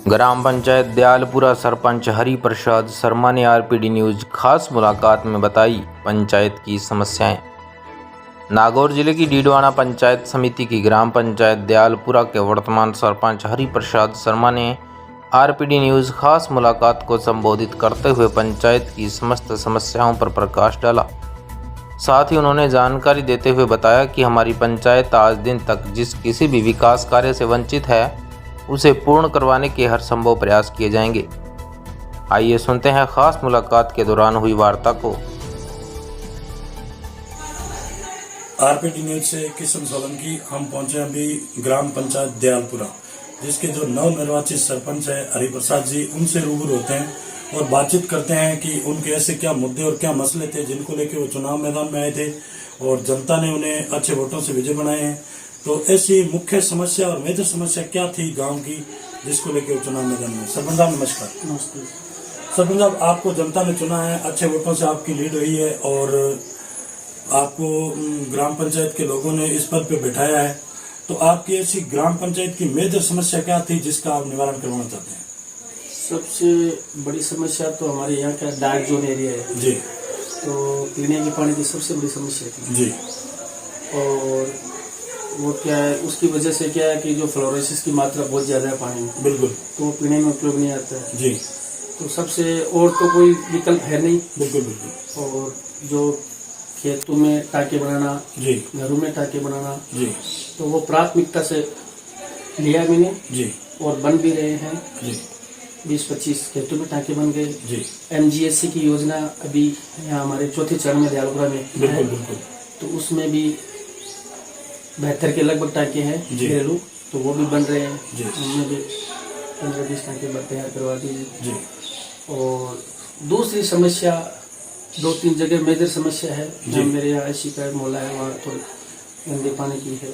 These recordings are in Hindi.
ग्राम पंचायत दयालपुरा सरपंच हरि प्रसाद शर्मा ने आरपीडी न्यूज खास मुलाकात में बताई पंचायत की समस्याएं। नागौर जिले की डीडवाना पंचायत समिति की ग्राम पंचायत दयालपुरा के वर्तमान सरपंच हरि प्रसाद शर्मा ने आरपीडी न्यूज खास मुलाकात को संबोधित करते हुए पंचायत की समस्त समस्याओं पर प्रकाश डाला। साथ ही उन्होंने जानकारी देते हुए बताया कि हमारी पंचायत आज दिन तक जिस किसी भी विकास कार्य से वंचित है उसे पूर्ण करवाने के हर संभव प्रयास किए जाएंगे। आइए सुनते हैं खास मुलाकात के दौरान हुई वार्ता को। आरपीडी न्यूज से किशन सोलंकी हम पहुंचे अभी ग्राम पंचायत दयालपुरा, जिसके जो नवनिर्वाचित सरपंच है हरि प्रसाद जी, उनसे रूबरू होते हैं और बातचीत करते हैं कि उनके ऐसे क्या मुद्दे और क्या मसले थे जिनको लेकर वो चुनाव मैदान में आए थे और जनता ने उन्हें अच्छे वोटों से विजय बनाए हैं। तो ऐसी मुख्य समस्या और मेजर समस्या क्या थी गांव की जिसको लेकर वो चुनाव मैदान में। सरपंच साहब नमस्कार। नमस्ते। सरपंच साहब, आपको जनता ने चुना है, अच्छे वोटों से आपकी लीड हुई है और आपको ग्राम पंचायत के लोगों ने इस पद पे बैठाया है। तो आपकी ऐसी ग्राम पंचायत की मेजर समस्या क्या थी जिसका आप निवारण करवाना चाहते हैं? सबसे बड़ी समस्या तो हमारे यहाँ का डार्क जोन एरिया है जी। तो पीने के पानी की सबसे बड़ी समस्या थी जी। और वो क्या है, उसकी वजह से क्या है कि जो फ्लोरोसिस की मात्रा बहुत ज्यादा है पानी में, बिल्कुल, तो वो पीने में उपयोग नहीं आता है। जी। तो सबसे और तो कोई विकल्प है नहीं। बिल्कुल बिल्कुल। और जो खेतों में टाँके बनाना, जी। घरों में टाँके बनाना, जी। तो वो प्राथमिकता से लिया मैंने जी। और बन भी रहे हैं। जी। 20-25 खेतों में टाँके बन गए। जी। MGSC की योजना अभी यहाँ हमारे चौथे चरण में दयालपुरा में बिल्कुल है, बिल्कुल। तो उसमें भी 72 के लगभग टाँके हैं घरेलू, तो वो भी बन रहे हैं। जी। उनमें भी 15-20 टाँके तैयार करवा दीजिए। जी। और दूसरी समस्या 2-3 जगह मेजर समस्या है जो मेरे यहाँ ऐसी का मोहल्ला है, वहाँ थोड़ी गंदे पानी की है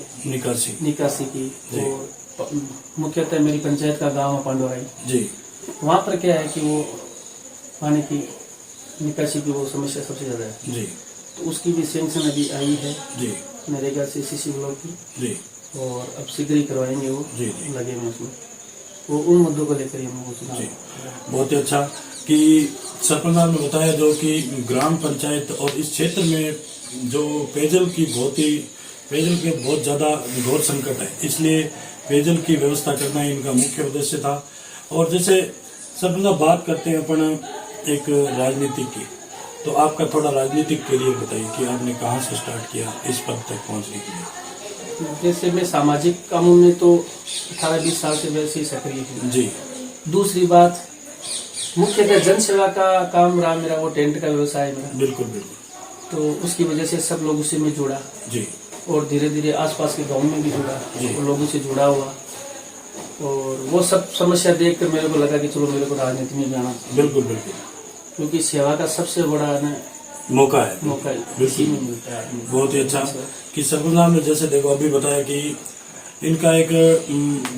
निकासी की। और मुख्यतः मेरी पंचायत का गाँव है पांडुराई जी, वहाँ पर क्या है कि वो पानी की निकासी की वो समस्या सबसे ज्यादा है जी। तो उसकी भी सैंक्शन अभी आई है जी, नरेगा से CC ब्लॉक की जी, और अब शीघ्र ही करवाएंगे वो जी। लगे हुए उसमें, वो उन मुद्दों को लेकर हम जी। बहुत ही अच्छा कि सरपंच साहब ने बताया जो कि ग्राम पंचायत और इस क्षेत्र में जो पेयजल के बहुत ज्यादा घोर संकट है, इसलिए पेयजल की व्यवस्था करना इनका मुख्य उद्देश्य था। और जैसे सरपंच साहब बात करते हैं अपन एक राजनीतिक की, तो आपका थोड़ा राजनीतिक करियर बताइए कि आपने कहाँ से स्टार्ट किया इस पद तक पहुँचने के लिए। जैसे मैं सामाजिक कामों में तो 18-20 साल से वैसे ही सक्रिय हूँ जी। दूसरी बात मुख्यतः जन सेवा का काम रहा मेरा, वो टेंट का व्यवसाय मेरा। बिल्कुल बिल्कुल। तो उसकी वजह से सब लोगों से मैं जुड़ा जी, और धीरे धीरे आसपास के गाँव में भी जुड़ा और लोगों से जुड़ा हुआ, और वो सब समस्या देख कर मेरे को लगा कि चलो मेरे को राजनीति में जाना। बिल्कुल बिल्कुल, क्योंकि सेवा का सबसे बड़ा मौका है इसी में मिलता है। बहुत ही अच्छा कि सरपंच साहब ने जैसे देखो अभी बताया कि इनका एक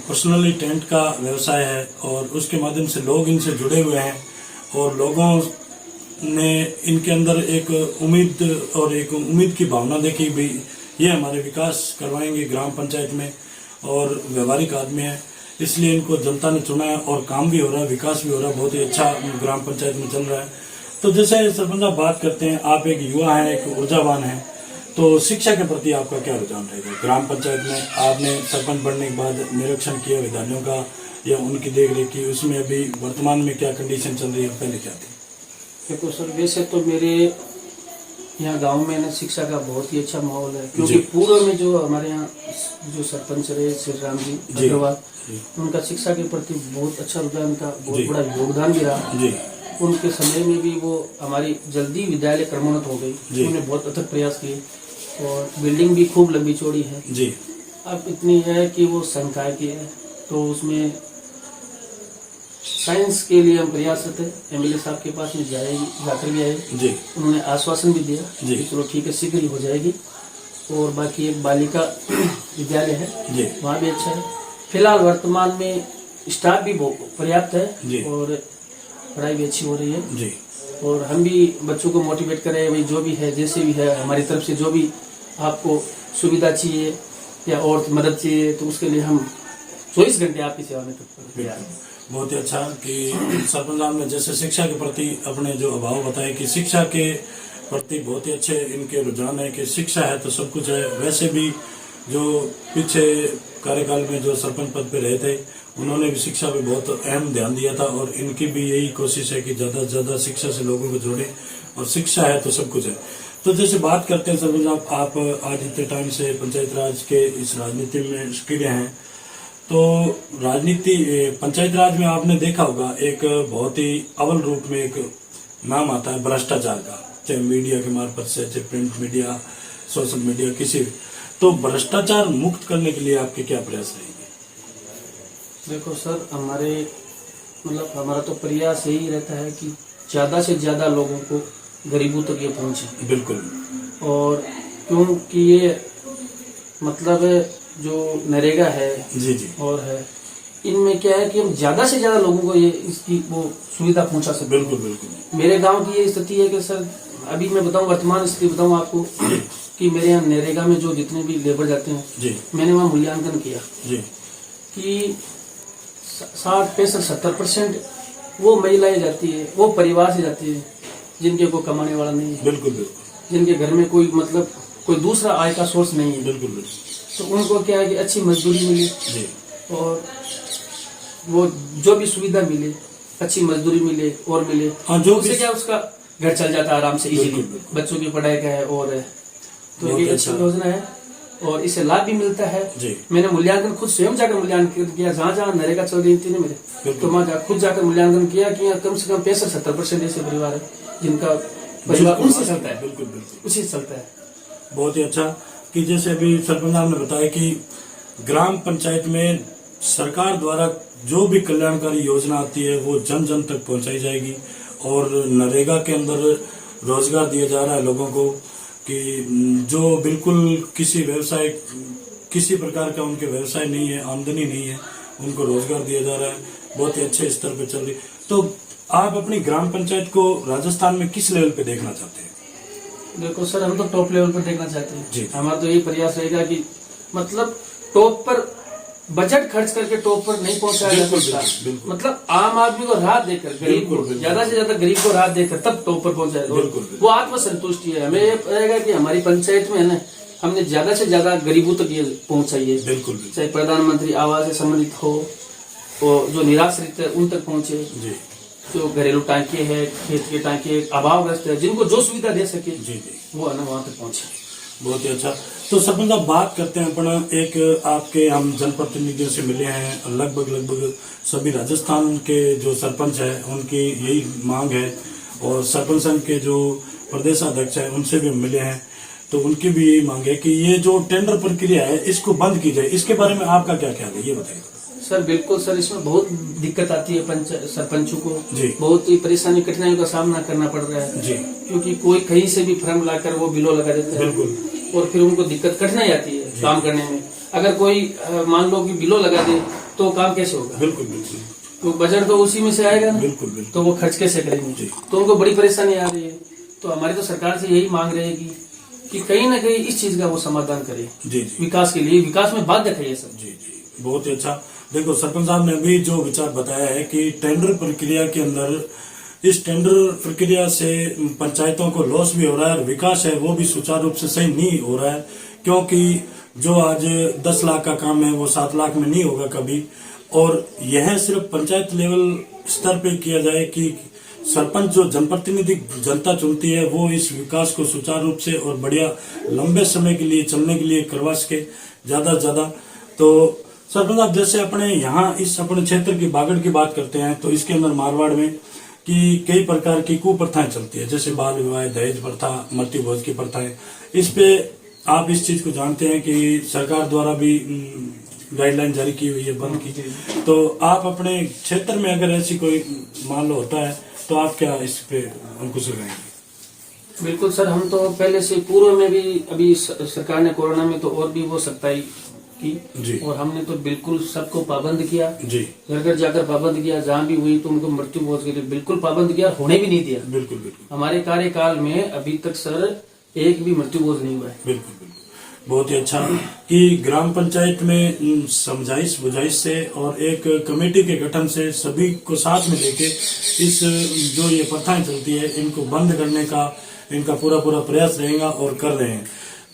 पर्सनली टेंट का व्यवसाय है और उसके माध्यम से लोग इनसे जुड़े हुए हैं और लोगों ने इनके अंदर एक उम्मीद की भावना देखी भी, ये हमारे विकास करवाएंगे ग्राम पंचायत में, और व्यवहारिक आदमी है इसलिए इनको जनता ने चुना है और काम भी हो रहा है, विकास भी हो रहा है, बहुत ही अच्छा ग्राम पंचायत में चल रहा है। तो जैसे सरपंच साहब बात करते हैं, आप एक युवा हैं, एक ऊर्जावान हैं, तो शिक्षा के प्रति आपका क्या रुझान रहेगा? ग्राम पंचायत में आपने सरपंच बनने के बाद निरीक्षण किया विद्यालयों का या उनकी देख रेख की, उसमें अभी वर्तमान में क्या कंडीशन चल रही है, पहले क्या थी? देखो सर, वैसे तो मेरे यहाँ गांव में ना शिक्षा का बहुत ही अच्छा माहौल है, क्योंकि पूर्व में जो हमारे यहाँ जो सरपंच रहे श्री राम जी अग्रवाल, उनका शिक्षा के प्रति बहुत अच्छा रुझान था, बहुत बड़ा योगदान भी रहा। उनके समय में भी वो हमारी जल्दी विद्यालय क्रमोन्नत हो गई, उन्होंने बहुत अथक प्रयास किए और बिल्डिंग भी खूब लंबी चौड़ी है जी। अब इतनी है कि वो संकाय की है, तो उसमें साइंस के लिए हम प्रयासरत है। MLA साहब के पास में जाकर भी आए जी, उन्होंने आश्वासन भी दिया कि चलो ठीक है शीघ्र ही हो जाएगी। और बाकी एक बालिका विद्यालय है जी, वहाँ भी अच्छा है। फिलहाल वर्तमान में स्टाफ भी पर्याप्त है और पढ़ाई भी अच्छी हो रही है जी। और हम भी बच्चों को मोटिवेट कर रहे हैं, भाई जो भी है जैसे भी है हमारी तरफ से जो भी आपको सुविधा चाहिए या और मदद चाहिए तो उसके लिए हम 24 घंटे आपकी सेवा में तत्पर है। बहुत ही अच्छा कि सरपंच साहब ने जैसे शिक्षा के प्रति अपने जो अभाव बताए कि शिक्षा के प्रति बहुत ही अच्छे इनके रुझान है कि शिक्षा है तो सब कुछ है। वैसे भी जो पीछे कार्यकाल में जो सरपंच पद पे रहे थे उन्होंने भी शिक्षा पे बहुत अहम ध्यान दिया था और इनकी भी यही कोशिश है कि ज्यादा से ज्यादा शिक्षा से लोगों को जोड़े और शिक्षा है तो सब कुछ है। तो जैसे बात करते हैं सरपंच साहब, आप आज इतने टाइम से पंचायत राज के इस राजनीति में सक्रिय हैं, तो राजनीति पंचायत राज में आपने देखा होगा एक बहुत ही अव्वल रूप में एक नाम आता है भ्रष्टाचार का, चाहे मीडिया के मार्फत से, चाहे प्रिंट मीडिया, सोशल मीडिया, किसी भी। तो भ्रष्टाचार मुक्त करने के लिए आपके क्या प्रयास रहेंगे? देखो सर, हमारा तो प्रयास यही रहता है कि ज्यादा से ज्यादा लोगों को गरीबों तक ये पहुंचे। बिल्कुल। और क्योंकि ये मतलब जो नरेगा है जी जी और है, इनमें क्या है कि हम ज्यादा से ज्यादा लोगों को ये इसकी वो सुविधा पहुंचा सकते। बिल्कुल बिल्कुल। मेरे गांव की ये स्थिति है कि सर, अभी मैं बताऊं वर्तमान स्थिति बताऊं आपको कि मेरे यहाँ नरेगा में जो जितने भी लेबर जाते हैं जी, मैंने वहाँ मूल्यांकन किया जी कि 60-65-70% वो महिलाएं जाती है, वो परिवार से जाती है जिनके कोई कमाने वाला नहीं है। बिल्कुल बिल्कुल। जिनके घर में कोई मतलब कोई दूसरा आय का सोर्स नहीं है। बिल्कुल बिल्कुल। तो उनको क्या है कि अच्छी मजदूरी मिले जी, और वो जो भी सुविधा मिले, अच्छी मजदूरी मिले और मिले, हाँ, जो उससे क्या उसका घर चल जाता है आराम से, इजीली। बच्चों की पढ़ाई का है और है, तो ये अच्छी योजना है और इससे लाभ भी मिलता है जी। मैंने मूल्यांकन खुद स्वयं जाकर मूल्यांकन किया, जहाँ जहाँ नरेगा चल रही थी ना मेरे, तो मैं खुद जाकर मूल्यांकन किया कि कम से कम 65-70% ऐसे परिवार है जिनका परिवार उनसे चलता है। बिल्कुल बिल्कुल, उसी से चलता है। बहुत ही अच्छा कि जैसे अभी सरपंच साहब ने बताया कि ग्राम पंचायत में सरकार द्वारा जो भी कल्याणकारी योजना आती है वो जन जन तक पहुंचाई जाएगी और नरेगा के अंदर रोजगार दिया जा रहा है लोगों को कि जो बिल्कुल किसी व्यवसाय, किसी प्रकार का उनके व्यवसाय नहीं है, आमदनी नहीं है, उनको रोजगार दिया जा रहा है। बहुत ही अच्छे स्तर पे चल रही। तो आप अपनी ग्राम पंचायत को राजस्थान में किस लेवल पे देखना चाहते हैं? देखो सर, हम तो टॉप लेवल पर देखना चाहते हैं जी। हमारा तो यही प्रयास रहेगा कि मतलब टॉप पर बजट खर्च करके टॉप पर नहीं पहुंचाया जा सकता। मतलब आम आदमी को राहत देकर, गरीब को ज्यादा से ज्यादा गरीब को राहत देकर तब टॉप पर पहुंचाया। वो आत्मसंतुष्टि है। हमें ये रहेगा कि हमारी पंचायत में है ना, हमने ज्यादा से ज्यादा गरीबों तक ये पहुंचाई है। बिल्कुल। चाहे प्रधानमंत्री आवास से संबंधित हो, और जो निराश्रित है उन तक पहुंचे, जो घरेलू टांके है, खेत के टांके अभावग्रस्त है, जिनको जो सुविधा दे सके जी, वो है ना वहाँ तक पहुंचे। बहुत ही अच्छा। तो सरपंच साहब, बात करते हैं अपना एक आपके हम जनप्रतिनिधियों से मिले हैं, लगभग सभी राजस्थान के जो सरपंच है उनकी यही मांग है और सरपंच संघ के जो प्रदेशाध्यक्ष है उनसे भी मिले हैं, तो उनकी भी यही मांग है कि ये जो टेंडर प्रक्रिया है इसको बंद की जाए। इसके बारे में आपका क्या ख्याल है, ये बताइए। सर बिल्कुल सर, इसमें बहुत दिक्कत आती है सरपंचों को जी। बहुत ही परेशानी, कठिनाइयों का सामना करना पड़ रहा है जी, क्योंकि कोई कहीं से भी फर्म लाकर वो बिलो लगा देता है। बिल्कुल। और फिर उनको दिक्कत, कठिनाई आती है काम करने में। अगर कोई मान लो कि बिलो लगा दे तो काम कैसे होगा? बिल्कुल बिल्कुल। तो बजट तो उसी में से आएगा ना। बिल्कुल बिल्कुल। तो वो खर्च कैसे करेंगे? तो उनको बड़ी परेशानी आ रही है। तो हमारी तो सरकार से यही मांग रहेगी कि कहीं ना कहीं इस चीज का वो समाधान करे। जी। विकास के लिए, विकास में बाध्य है ये सब। जी जी, बहुत ही अच्छा। देखो सरपंच साहब ने अभी जो विचार बताया है कि टेंडर प्रक्रिया के अंदर, इस टेंडर प्रक्रिया से पंचायतों को लॉस भी हो रहा है और विकास है वो भी सुचारू रूप से सही नहीं हो रहा है, क्योंकि जो आज 10 लाख का काम है वो 7 लाख में नहीं होगा कभी। और यह सिर्फ पंचायत लेवल स्तर पे किया जाए कि सरपंच जो जनप्रतिनिधि जनता चुनती है वो इस विकास को सुचारू रूप से और बढ़िया लंबे समय के लिए चलने के लिए करवा सके ज्यादा से ज्यादा। तो सरपंच साहब, जैसे अपने यहाँ इस अपने क्षेत्र की बागड़ की बात करते हैं तो इसके अंदर मारवाड़ में कि कई प्रकार की कुप्रथाएं चलती है, जैसे बाल विवाह, दहेज प्रथा, मृत्यु भोज की प्रथाएं। इस पे आप इस चीज को जानते हैं कि सरकार द्वारा भी गाइडलाइन जारी की हुई है, बंद की। तो आप अपने क्षेत्र में अगर ऐसी कोई मान लो होता है तो आप क्या इस पे अंकुश लगाएंगे? बिल्कुल सर, हम तो पहले से पूर्व में भी, अभी सरकार ने कोरोना में तो और भी वो सख्ताई की जी। और हमने तो बिल्कुल सबको पाबंद किया जी, घर घर जाकर पाबंद किया। जहाँ भी हुई तो उनको मृत्यु भोज के लिए बिल्कुल पाबंद किया, होने भी नहीं दिया। बिल्कुल बिल्कुल। हमारे कार्यकाल में अभी तक सर एक भी मृत्यु भोज नहीं हुआ है। बिल्कुल बिल्कुल। बहुत ही अच्छा कि ग्राम पंचायत में समझाइश बुझाइश से और एक कमेटी के गठन से सभी को साथ में लेके इस जो ये प्रथाएं चलती है इनको बंद करने का इनका पूरा प्रयास रहेगा और कर रहे हैं।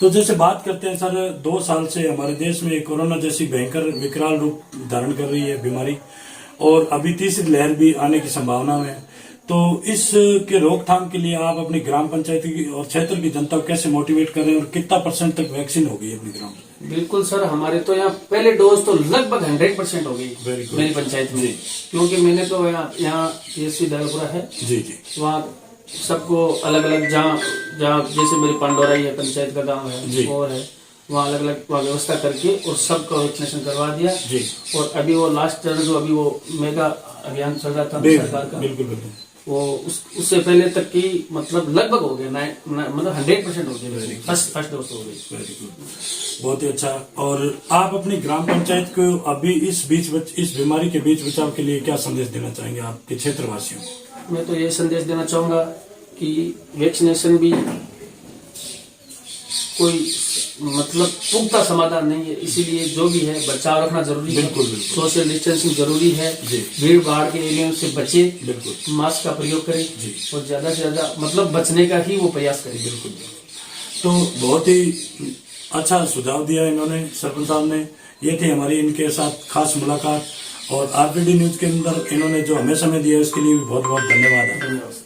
तो जैसे बात करते हैं सर, 2 साल से हमारे देश में कोरोना जैसी भयंकर विकराल रूप धारण कर रही है बीमारी और अभी तीसरी लहर भी आने की संभावना है। तो इसके रोकथाम के लिए आप अपनी ग्राम पंचायत की और क्षेत्र की जनता को कैसे मोटिवेट कर रहे हैं और कितना % तक वैक्सीन हो गई अपनी ग्राम? बिल्कुल सर, हमारे तो यहाँ पहले डोज तो लगभग 100% हो गई मेरी पंचायत में, क्योंकि मैंने तो यहाँ PSC दयालपुरा है जी, वहाँ सबको अलग अलग जहाँ जैसे मेरी पांडोराई है पंचायत का गांव है और है वहाँ अलग अलग व्यवस्था करके और सबका वैक्सीनेशन करवा दिया जी। और अभी वो लास्ट चरण जो अभी वो मेगा अभियान चल रहा था सरकार का, बिल्कुल वो उससे पहले तक की मतलब लगभग हो गया मतलब 100% हो गया, फर्स्ट डोज हो गई। वेरी गुड, बहुत ही अच्छा। और आप अपनी ग्राम पंचायत को अभी इस बीमारी के बीच बचाव के लिए क्या संदेश देना चाहेंगे आपके क्षेत्रवासियों को? मैं तो ये संदेश देना चाहूंगा कि वैक्सीनेशन भी कोई मतलब पुख्ता समाधान नहीं है, इसीलिए जो भी है बचाव रखना जरूरी है। बिल्कुल। सोशल डिस्टेंसिंग जरूरी है, भीड़ भाड़ के एरिया से बचे, मास्क का प्रयोग करें और ज्यादा से ज्यादा मतलब बचने का ही वो प्रयास करें। बिल्कुल। तो बहुत ही अच्छा सुझाव दिया इन्होंने, सरपंच साहब ने। ये थी हमारी इनके साथ खास मुलाकात और RPD न्यूज के अंदर इन्होंने जो हमें समय दिया उसके लिए भी बहुत बहुत धन्यवाद।